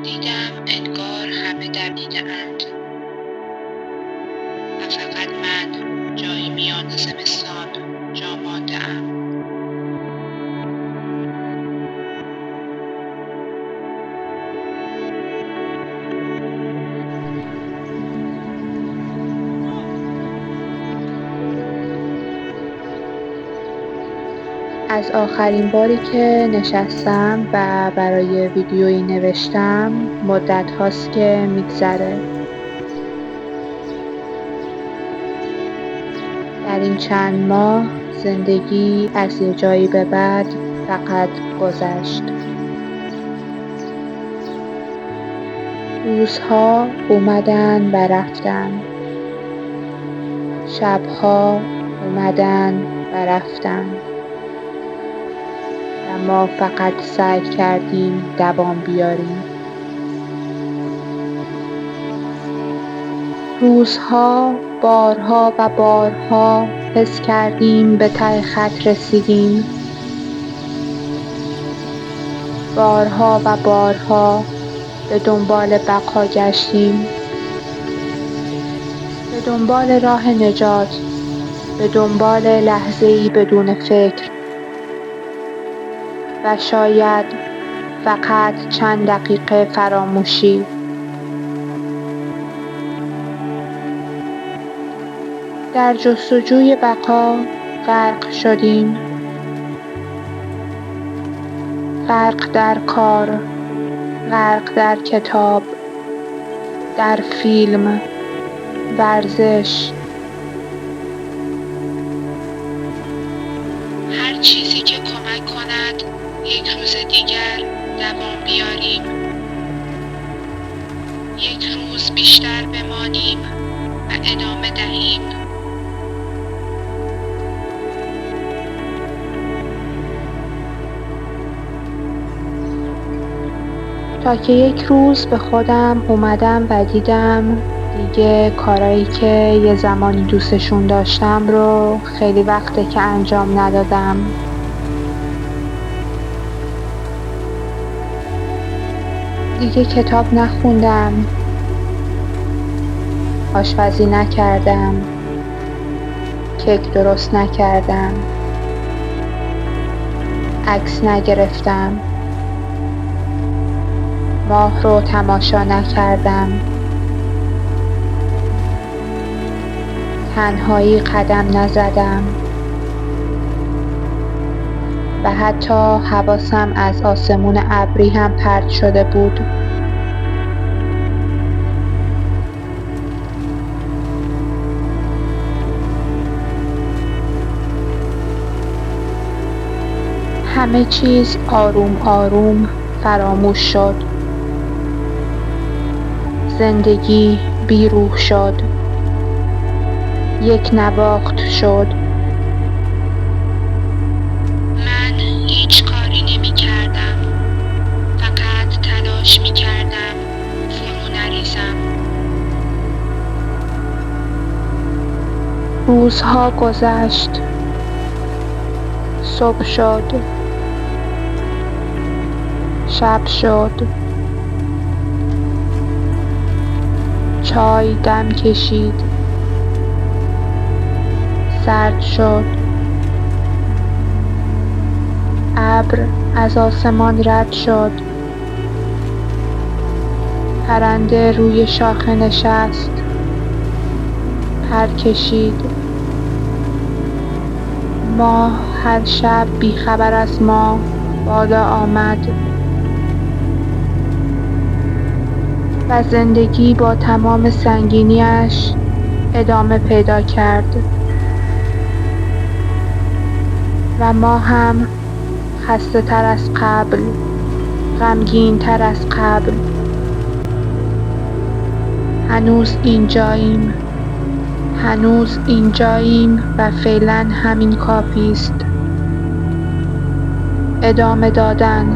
دیدم انگار همه دویده‌اند و فقط من جایی میان زمستان جا مانده‌ام. از آخرین باری که نشستم و برای ویدیویی نوشتم مدت هاست که میگذره. در این چند ماه زندگی از یه جایی به بعد فقط گذشت. روزها اومدن و رفتن. شبها اومدن و رفتن. و ما فقط سعی کردیم دوام بیاریم. روزها بارها و بارها حس کردیم به ته خط رسیدیم. بارها و بارها به دنبال بقا گشتیم. به دنبال راه نجات. به دنبال لحظه‌ای بدون فکر. و شاید فقط چند دقیقه فراموشی. در جستجوی بقا غرق شدیم. غرق در کار، غرق در کتاب، در فیلم، ورزش. هر چیزی که کمک کند یک روز دیگر دوام بیاریم. یک روز بیشتر بمانیم و ادامه دهیم. تا که یک روز به خودم اومدم و دیدم دیگه کارایی که یه زمانی دوستشون داشتم رو خیلی وقته که انجام ندادم. دیگه کتاب نخوندم. آشپزی نکردم. کیک درست نکردم. عکس نگرفتم. ماه رو تماشا نکردم. تنهایی قدم نزدم. و حتی حواسم از آسمون ابری هم پرت شده بود. همه چیز آروم آروم فراموش شد. زندگی بیروح شد. یک نواخت شد. من هیچ کاری نمی کردم. فقط تلاش می کردم فرو نریزم. روزها گذشت. صبح شد. شب شد. چای دم کشید. سرد شد. ابر از آسمان رد شد. پرنده روی شاخه نشست. پر کشید. ماه هر شب بیخبر از ما بالا آمد. و زندگی با تمام سنگینیش ادامه پیدا کرد. و ما هم خسته تر از قبل، غمگین تر از قبل. هنوز اینجاییم و فعلا همین کافی است. ادامه دادن.